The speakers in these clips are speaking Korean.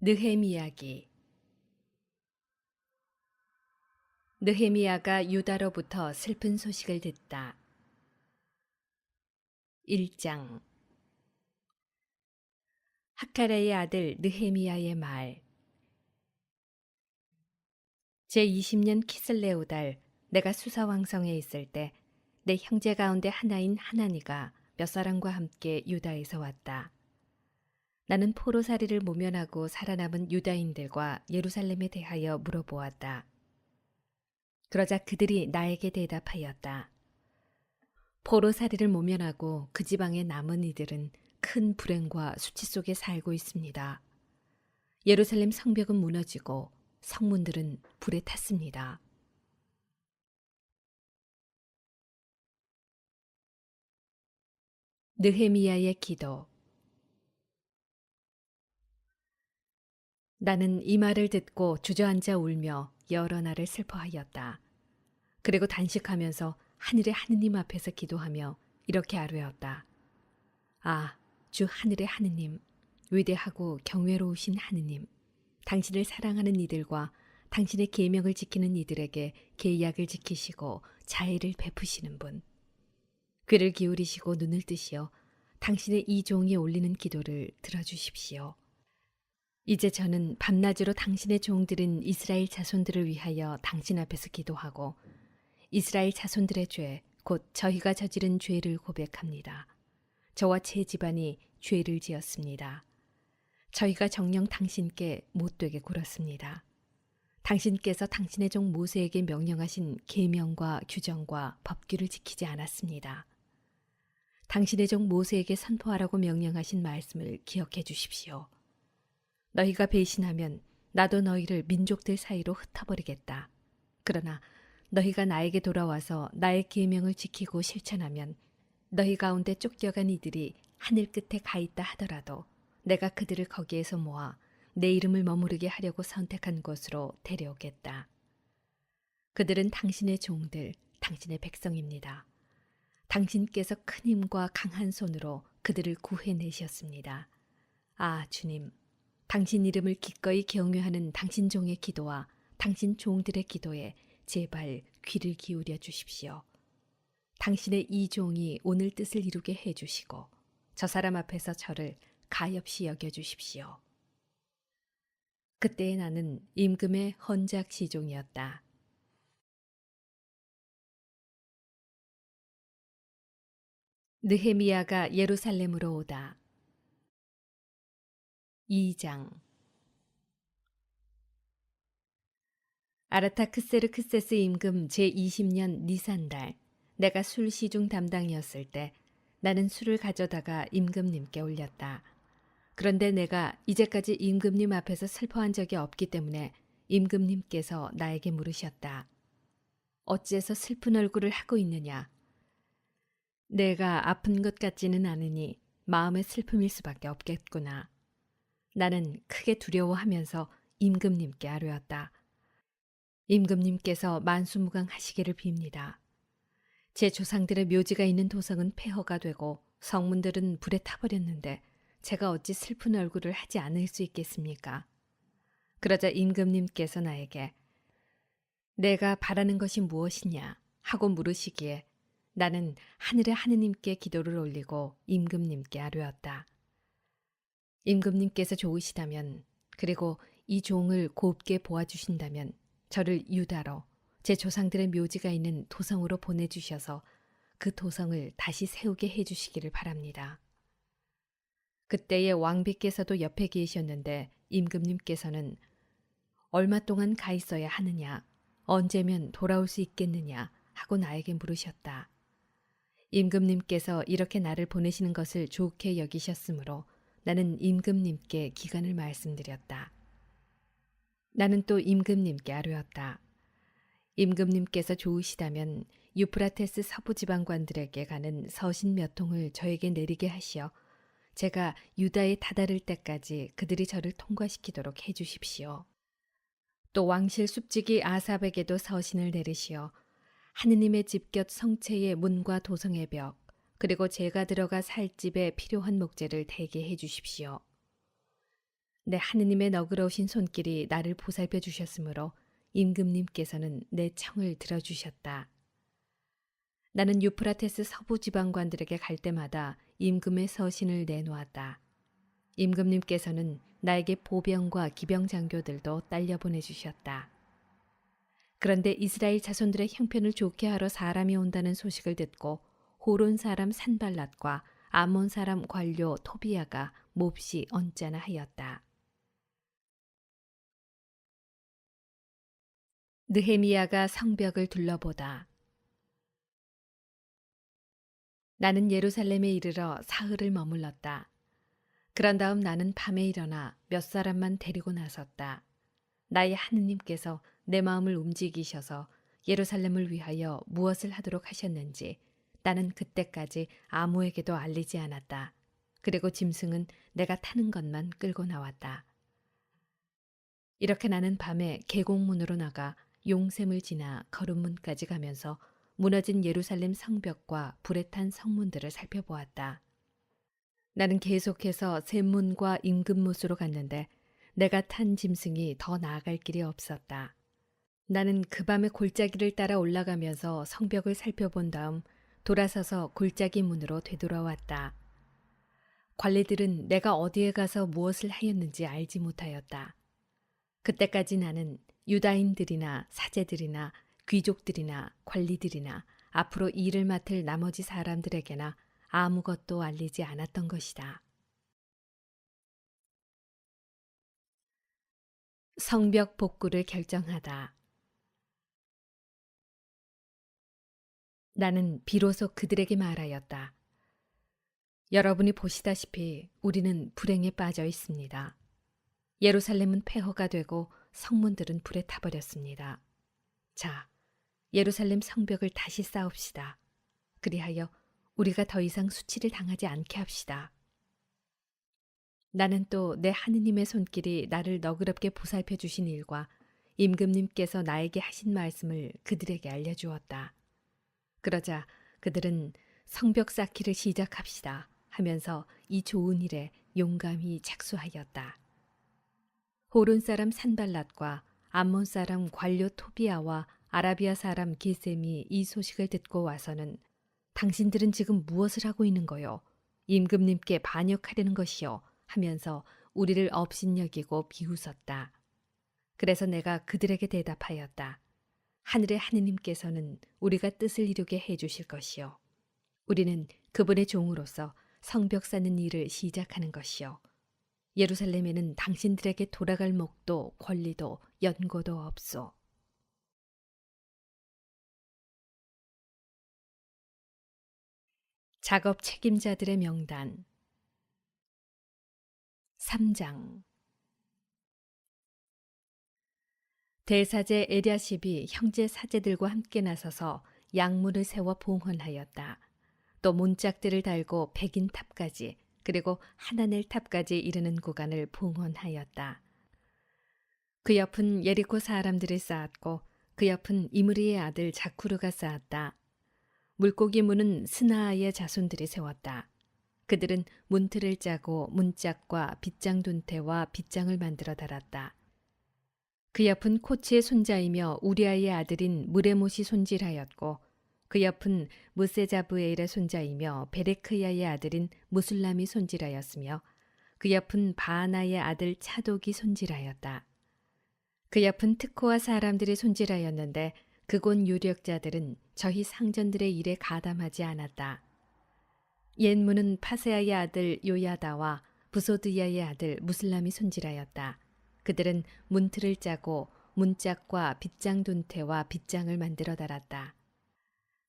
느헤미야기. 느헤미야가 유다로부터 슬픈 소식을 듣다. 1장. 하카레의 아들 느헤미야의 말. 제20년 키슬레오 달 내가 수사왕성에 있을 때 내 형제 가운데 하나인 하나니가 몇 사람과 함께 유다에서 왔다. 나는 포로살이를 모면하고 살아남은 유다인들과 예루살렘에 대하여 물어보았다. 그러자 그들이 나에게 대답하였다. 포로살이를 모면하고 그 지방에 남은 이들은 큰 불행과 수치 속에 살고 있습니다. 예루살렘 성벽은 무너지고 성문들은 불에 탔습니다. 느헤미야의 기도. 나는 이 말을 듣고 주저앉아 울며 여러 날을 슬퍼하였다. 그리고 단식하면서 하늘의 하느님 앞에서 기도하며 이렇게 아뢰었다. 아, 주 하늘의 하느님, 위대하고 경외로우신 하느님, 당신을 사랑하는 이들과 당신의 계명을 지키는 이들에게 계약을 지키시고 자애를 베푸시는 분. 귀를 기울이시고 눈을 뜨시어 당신의 이 종이 올리는 기도를 들어주십시오. 이제 저는 밤낮으로 당신의 종들인 이스라엘 자손들을 위하여 당신 앞에서 기도하고 이스라엘 자손들의 죄, 곧 저희가 저지른 죄를 고백합니다. 저와 제 집안이 죄를 지었습니다. 저희가 정녕 당신께 못되게 굴었습니다. 당신께서 당신의 종 모세에게 명령하신 계명과 규정과 법규를 지키지 않았습니다. 당신의 종 모세에게 선포하라고 명령하신 말씀을 기억해 주십시오. 너희가 배신하면 나도 너희를 민족들 사이로 흩어버리겠다. 그러나 너희가 나에게 돌아와서 나의 계명을 지키고 실천하면 너희 가운데 쫓겨간 이들이 하늘 끝에 가 있다 하더라도 내가 그들을 거기에서 모아 내 이름을 머무르게 하려고 선택한 곳으로 데려오겠다. 그들은 당신의 종들, 당신의 백성입니다. 당신께서 큰 힘과 강한 손으로 그들을 구해내셨습니다. 아, 주님, 당신 이름을 기꺼이 경외하는 당신 종의 기도와 당신 종들의 기도에 제발 귀를 기울여 주십시오. 당신의 이 종이 오늘 뜻을 이루게 해주시고 저 사람 앞에서 저를 가엾이 여겨주십시오. 그때의 나는 임금의 헌작 시종이었다. 느헤미야가 예루살렘으로 오다. 2장. 아르타크세르크세스 임금 제20년 니산달 내가 술 시중 담당이었을 때 나는 술을 가져다가 임금님께 올렸다. 그런데 내가 이제까지 임금님 앞에서 슬퍼한 적이 없기 때문에 임금님께서 나에게 물으셨다. 어째서 슬픈 얼굴을 하고 있느냐? 내가 아픈 것 같지는 않으니 마음의 슬픔일 수밖에 없겠구나. 나는 크게 두려워하면서 임금님께 아뢰었다. 임금님께서 만수무강하시기를 빕니다. 제 조상들의 묘지가 있는 도성은 폐허가 되고 성문들은 불에 타버렸는데 제가 어찌 슬픈 얼굴을 하지 않을 수 있겠습니까? 그러자 임금님께서 나에게 내가 바라는 것이 무엇이냐 하고 물으시기에 나는 하늘의 하느님께 기도를 올리고 임금님께 아뢰었다. 임금님께서 좋으시다면 그리고 이 종을 곱게 보아주신다면 저를 유다로 제 조상들의 묘지가 있는 도성으로 보내주셔서 그 도성을 다시 세우게 해주시기를 바랍니다. 그때의 왕비께서도 옆에 계셨는데 임금님께서는 얼마 동안 가 있어야 하느냐, 언제면 돌아올 수 있겠느냐 하고 나에게 물으셨다. 임금님께서 이렇게 나를 보내시는 것을 좋게 여기셨으므로 나는 임금님께 기간을 말씀드렸다. 나는 또 임금님께 아뢰었다. 임금님께서 좋으시다면 유프라테스 서부 지방관들에게 가는 서신 몇 통을 저에게 내리게 하시어 제가 유다에 다다를 때까지 그들이 저를 통과시키도록 해주십시오. 또 왕실 숲지기 아삽에게도 서신을 내리시어 하느님의 집 곁 성체의 문과 도성의 벽 그리고 제가 들어가 살 집에 필요한 목재를 대게 해주십시오. 내 하느님의 너그러우신 손길이 나를 보살펴 주셨으므로 임금님께서는 내 청을 들어주셨다. 나는 유프라테스 서부 지방관들에게 갈 때마다 임금의 서신을 내놓았다. 임금님께서는 나에게 보병과 기병 장교들도 딸려 보내주셨다. 그런데 이스라엘 자손들의 형편을 좋게 하러 사람이 온다는 소식을 듣고 호론 사람 산발랏과 아몬 사람 관료 토비야가 몹시 언짢아 하였다. 느헤미야가 성벽을 둘러보다. 나는 예루살렘에 이르러 사흘을 머물렀다. 그런 다음 나는 밤에 일어나 몇 사람만 데리고 나섰다. 나의 하느님께서 내 마음을 움직이셔서 예루살렘을 위하여 무엇을 하도록 하셨는지 나는 그때까지 아무에게도 알리지 않았다. 그리고 짐승은 내가 타는 것만 끌고 나왔다. 이렇게 나는 밤에 계곡문으로 나가 용샘을 지나 거름문까지 가면서 무너진 예루살렘 성벽과 불에 탄 성문들을 살펴보았다. 나는 계속해서 샘문과 임금무수로 갔는데 내가 탄 짐승이 더 나아갈 길이 없었다. 나는 그 밤에 골짜기를 따라 올라가면서 성벽을 살펴본 다음 돌아서서 골짜기 문으로 되돌아왔다. 관리들은 내가 어디에 가서 무엇을 하였는지 알지 못하였다. 그때까지 나는 유다인들이나 사제들이나 귀족들이나 관리들이나 앞으로 일을 맡을 나머지 사람들에게나 아무것도 알리지 않았던 것이다. 성벽 복구를 결정하다. 나는 비로소 그들에게 말하였다. 여러분이 보시다시피 우리는 불행에 빠져 있습니다. 예루살렘은 폐허가 되고 성문들은 불에 타버렸습니다. 자, 예루살렘 성벽을 다시 쌓읍시다. 그리하여 우리가 더 이상 수치를 당하지 않게 합시다. 나는 또 내 하느님의 손길이 나를 너그럽게 보살펴 주신 일과 임금님께서 나에게 하신 말씀을 그들에게 알려주었다. 그러자 그들은 성벽 쌓기를 시작합시다 하면서 이 좋은 일에 용감히 착수하였다. 호론 사람 산발랏과 암몬 사람 관료 토비아와 아라비아 사람 게셈이 이 소식을 듣고 와서는 당신들은 지금 무엇을 하고 있는 거요? 임금님께 반역하려는 것이요? 하면서 우리를 업신여기고 비웃었다. 그래서 내가 그들에게 대답하였다. 하늘의 하느님께서는 우리가 뜻을 이루게 해주실 것이요. 우리는 그분의 종으로서 성벽 쌓는 일을 시작하는 것이요. 예루살렘에는 당신들에게 돌아갈 목도 권리도 연고도 없소. 작업 책임자들의 명단 3장 대사제 에랴십이 형제 사제들과 함께 나서서 양문을 세워 봉헌하였다. 또 문짝들을 달고 백인 탑까지 그리고 하나넬 탑까지 이르는 구간을 봉헌하였다. 그 옆은 예리코 사람들이 쌓았고 그 옆은 이므리의 아들 자쿠르가 쌓았다. 물고기 문은 스나아의 자손들이 세웠다. 그들은 문틀을 짜고 문짝과 빗장 둔태와 빗장을 만들어 달았다. 그 옆은 코치의 손자이며 우리아의 아들인 무레못이 손질하였고 그 옆은 무세자브에일의 손자이며 베레크야의 아들인 무술람이 손질하였으며 그 옆은 바하나의 아들 차독이 손질하였다. 그 옆은 특호와 사람들이 손질하였는데 그곳 유력자들은 저희 상전들의 일에 가담하지 않았다. 옛문은 파세아의 아들 요야다와 부소드야의 아들 무슬람이 손질하였다. 그들은 문틀을 짜고 문짝과 빗장 둔태와 빗장을 만들어 달았다.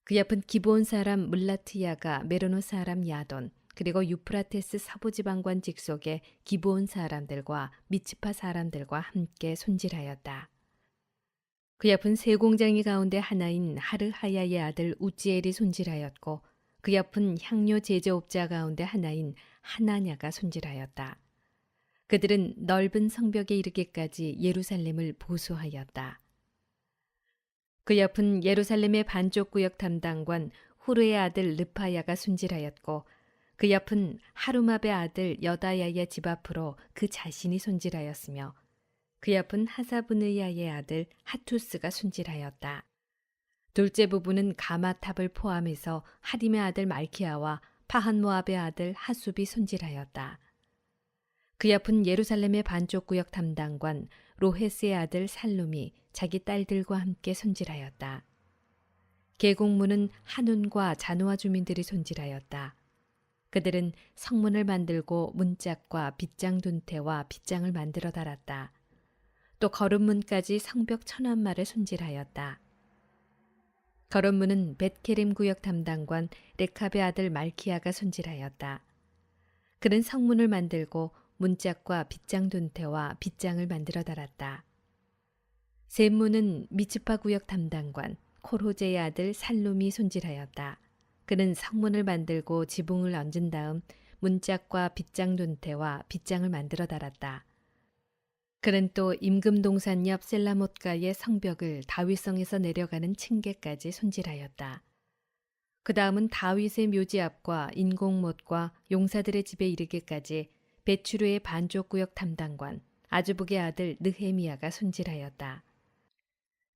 그 옆은 기브온 사람 물라트야가 메로노 사람 야돈 그리고 유프라테스 서부지방관 직속의 기브온 사람들과 미츠파 사람들과 함께 손질하였다. 그 옆은 세 공장이 가운데 하나인 하르하야의 아들 우지엘이 손질하였고 그 옆은 향료 제조업자 가운데 하나인 하나냐가 손질하였다. 그들은 넓은 성벽에 이르기까지 예루살렘을 보수하였다. 그 옆은 예루살렘의 반쪽 구역 담당관 후르의 아들 르파야가 손질하였고 그 옆은 하루마베 아들 여다야의 집 앞으로 그 자신이 손질하였으며 그 옆은 하사브느야의 아들 하투스가 손질하였다. 둘째 부부는 가마탑을 포함해서 하림의 아들 말키야와 파한모압의 아들 하숲이 손질하였다. 그 옆은 예루살렘의 반쪽 구역 담당관 로헤스의 아들 살룸이 자기 딸들과 함께 손질하였다. 계곡문은 한운과 자노아 주민들이 손질하였다. 그들은 성문을 만들고 문짝과 빗장 둔태와 빗장을 만들어 달았다. 또 거름문까지 성벽 1000안마를 손질하였다. 거름문은 벳케림 구역 담당관 레캅의 아들 말키야가 손질하였다. 그는 성문을 만들고 문짝과 빗장 둔태와 빗장을 만들어 달았다. 셋문은 미츠파 구역 담당관 콜호제의 아들 살룸이 손질하였다. 그는 성문을 만들고 지붕을 얹은 다음 문짝과 빗장 둔태와 빗장을 만들어 달았다. 그는 또 임금동산 옆 셀라못가의 성벽을 다윗성에서 내려가는 층계까지 손질하였다. 그 다음은 다윗의 묘지 앞과 인공못과 용사들의 집에 이르기까지 베추르의 반쪽 구역 담당관 아즈북의 아들 느헤미야가 손질하였다.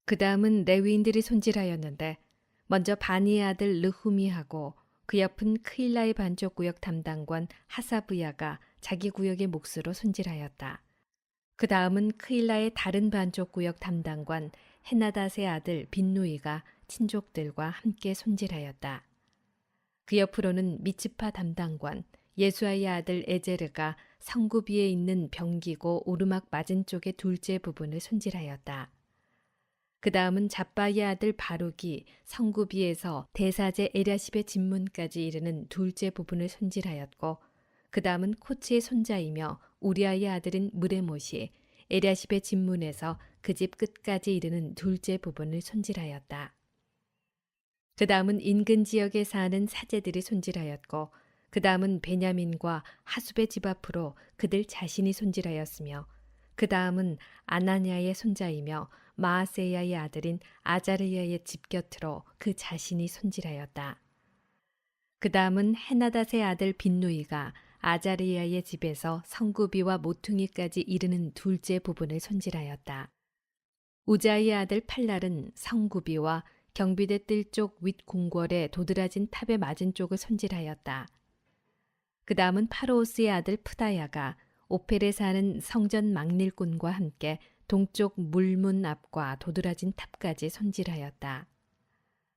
그 다음은 레위인들이 손질하였는데 먼저 바니의 아들 르후미하고 그 옆은 크일라의 반쪽 구역 담당관 하사브야가 자기 구역의 몫으로 손질하였다. 그 다음은 크일라의 다른 반쪽 구역 담당관 헤나닷의 아들 빈누이가 친족들과 함께 손질하였다. 그 옆으로는 미츠파 담당관 예수아의 아들 에제르가 성구비에 있는 병기고 오르막 맞은 쪽의 둘째 부분을 손질하였다. 그 다음은 잡바의 아들 바룩이 성구비에서 대사제 에랴십의 집문까지 이르는 둘째 부분을 손질하였고 그 다음은 코치의 손자이며 우리아의 아들인 무레못이 에랴십의 집문에서 그 집 끝까지 이르는 둘째 부분을 손질하였다. 그 다음은 인근 지역에 사는 사제들이 손질하였고 그 다음은 베냐민과 하숲의 집 앞으로 그들 자신이 손질하였으며 그 다음은 아나냐의 손자이며 마아세야의 아들인 아자르야의 집 곁으로 그 자신이 손질하였다. 그 다음은 헤나닷의 아들 빈누이가 아자르야의 집에서 성구비와 모퉁이까지 이르는 둘째 부분을 손질하였다. 우자이의 아들 팔랄은 성구비와 경비대 뜰쪽 윗궁궐에 도드라진 탑에 맞은 쪽을 손질하였다. 그 다음은 파로오스의 아들 푸다야가 오펠에 사는 성전 막릴꾼과 함께 동쪽 물문 앞과 도드라진 탑까지 손질하였다.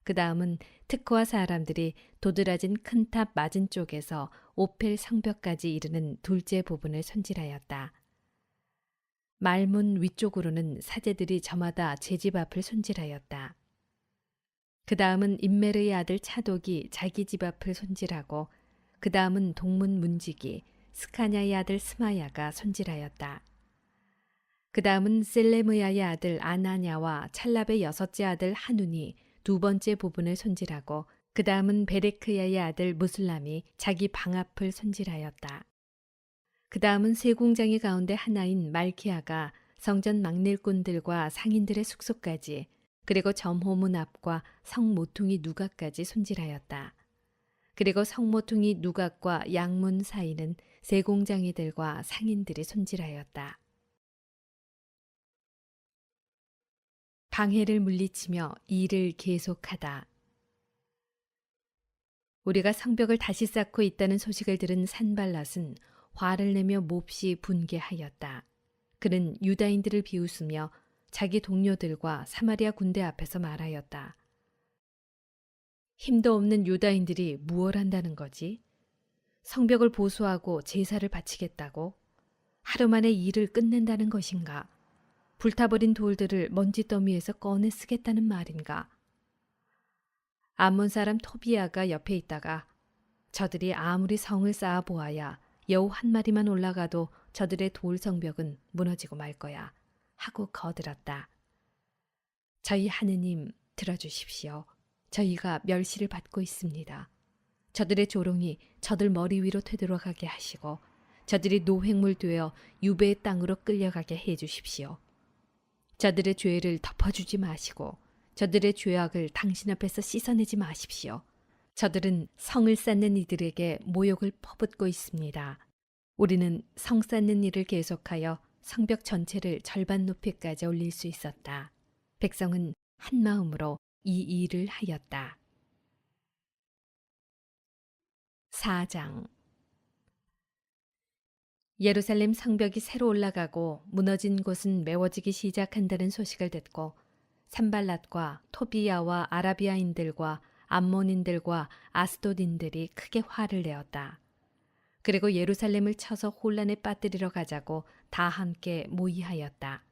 그 다음은 특호와 사람들이 도드라진 큰 탑 맞은 쪽에서 오펠 성벽까지 이르는 둘째 부분을 손질하였다. 말문 위쪽으로는 사제들이 저마다 제 집 앞을 손질하였다. 그 다음은 임메르의 아들 차독이 자기 집 앞을 손질하고 그 다음은 동문 문지기 스카냐의 아들 스마야가 손질하였다. 그 다음은 셀레무야의 아들 아나냐와 찰랍의 여섯째 아들 하눈이 두 번째 부분을 손질하고 그 다음은 베레크야의 아들 무슬람이 자기 방 앞을 손질하였다. 그 다음은 세공장의 가운데 하나인 말키야가 성전 막릴꾼들과 상인들의 숙소까지 그리고 점호문 앞과 성모퉁이 누각까지 손질하였다. 그리고 성모퉁이 누각과 양문 사이는 세공장이들과 상인들이 손질하였다. 방해를 물리치며 일을 계속하다. 우리가 성벽을 다시 쌓고 있다는 소식을 들은 산발랏은 화를 내며 몹시 분개하였다. 그는 유다인들을 비웃으며 자기 동료들과 사마리아 군대 앞에서 말하였다. 힘도 없는 유다인들이 무엇 한다는 거지? 성벽을 보수하고 제사를 바치겠다고? 하루 만에 일을 끝낸다는 것인가? 불타버린 돌들을 먼지더미에서 꺼내 쓰겠다는 말인가? 암몬 사람 토비아가 옆에 있다가 저들이 아무리 성을 쌓아 보아야 여우 한 마리만 올라가도 저들의 돌 성벽은 무너지고 말 거야 하고 거들었다. 저희 하느님 들어주십시오. 저희가 멸시를 받고 있습니다. 저들의 조롱이 저들 머리 위로 되돌아가게 하시고 저들이 노획물 되어 유배의 땅으로 끌려가게 해 주십시오. 저들의 죄를 덮어주지 마시고 저들의 죄악을 당신 앞에서 씻어내지 마십시오. 저들은 성을 쌓는 이들에게 모욕을 퍼붓고 있습니다. 우리는 성 쌓는 일을 계속하여 성벽 전체를 절반 높이까지 올릴 수 있었다. 백성은 한 마음으로 이 일을 하였다. 4장. 예루살렘 성벽이 새로 올라가고 무너진 곳은 메워지기 시작한다는 소식을 듣고 산발랏과 토비야와 아라비아인들과 암몬인들과 아스돗인들이 크게 화를 내었다. 그리고 예루살렘을 쳐서 혼란에 빠뜨리러 가자고 다 함께 모의하였다.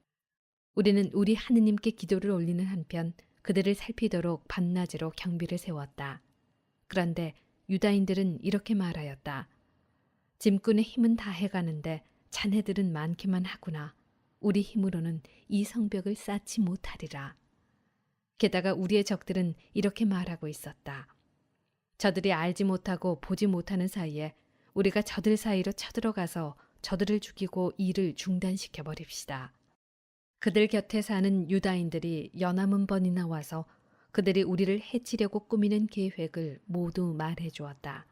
우리는 우리 하느님께 기도를 올리는 한편 그들을 살피도록 밤낮으로 경비를 세웠다. 그런데 유다인들은 이렇게 말하였다. 짐꾼의 힘은 다 해가는데 자네들은 많기만 하구나. 우리 힘으로는 이 성벽을 쌓지 못하리라. 게다가 우리의 적들은 이렇게 말하고 있었다. 저들이 알지 못하고 보지 못하는 사이에 우리가 저들 사이로 쳐들어가서 저들을 죽이고 일을 중단시켜 버립시다. 그들 곁에 사는 유다인들이 연함은 번이나 와서 그들이 우리를 해치려고 꾸미는 계획을 모두 말해 주었다.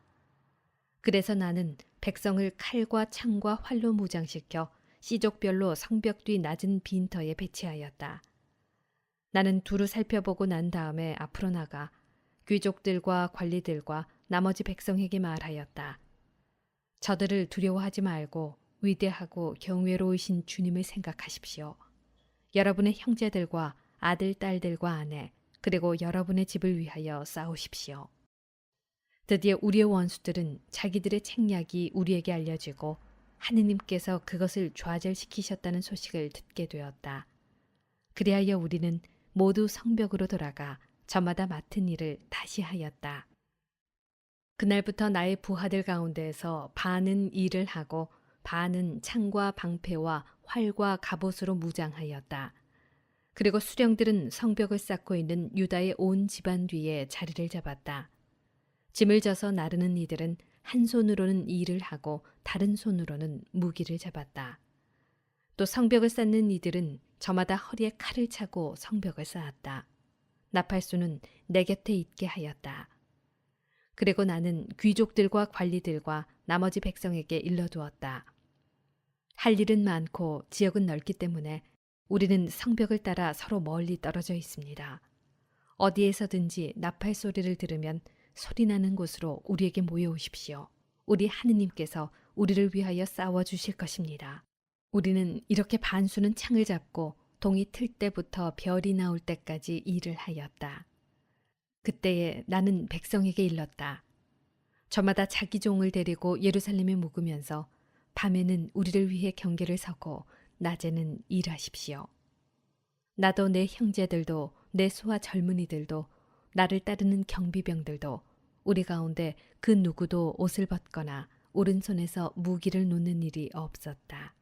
그래서 나는 백성을 칼과 창과 활로 무장시켜 씨족별로 성벽 뒤 낮은 빈터에 배치하였다. 나는 두루 살펴보고 난 다음에 앞으로 나가 귀족들과 관리들과 나머지 백성에게 말하였다. 저들을 두려워하지 말고 위대하고 경외로우신 주님을 생각하십시오. 여러분의 형제들과 아들, 딸들과 아내, 그리고 여러분의 집을 위하여 싸우십시오. 드디어 우리의 원수들은 자기들의 책략이 우리에게 알려지고 하느님께서 그것을 좌절시키셨다는 소식을 듣게 되었다. 그리하여 우리는 모두 성벽으로 돌아가 저마다 맡은 일을 다시 하였다. 그날부터 나의 부하들 가운데에서 반은 일을 하고 반은 창과 방패와 활과 갑옷으로 무장하였다. 그리고 수령들은 성벽을 쌓고 있는 유다의 온 집안 뒤에 자리를 잡았다. 짐을 져서 나르는 이들은 한 손으로는 일을 하고 다른 손으로는 무기를 잡았다. 또 성벽을 쌓는 이들은 저마다 허리에 칼을 차고 성벽을 쌓았다. 나팔수는 내 곁에 있게 하였다. 그리고 나는 귀족들과 관리들과 나머지 백성에게 일러두었다. 할 일은 많고 지역은 넓기 때문에 우리는 성벽을 따라 서로 멀리 떨어져 있습니다. 어디에서든지 나팔 소리를 들으면 소리나는 곳으로 우리에게 모여오십시오. 우리 하느님께서 우리를 위하여 싸워주실 것입니다. 우리는 이렇게 반수는 창을 잡고 동이 틀 때부터 별이 나올 때까지 일을 하였다. 그때에 나는 백성에게 일렀다. 저마다 자기 종을 데리고 예루살렘에 묵으면서 밤에는 우리를 위해 경계를 서고 낮에는 일하십시오. 나도 내 형제들도 내 소와 젊은이들도 나를 따르는 경비병들도 우리 가운데 그 누구도 옷을 벗거나 오른손에서 무기를 놓는 일이 없었다.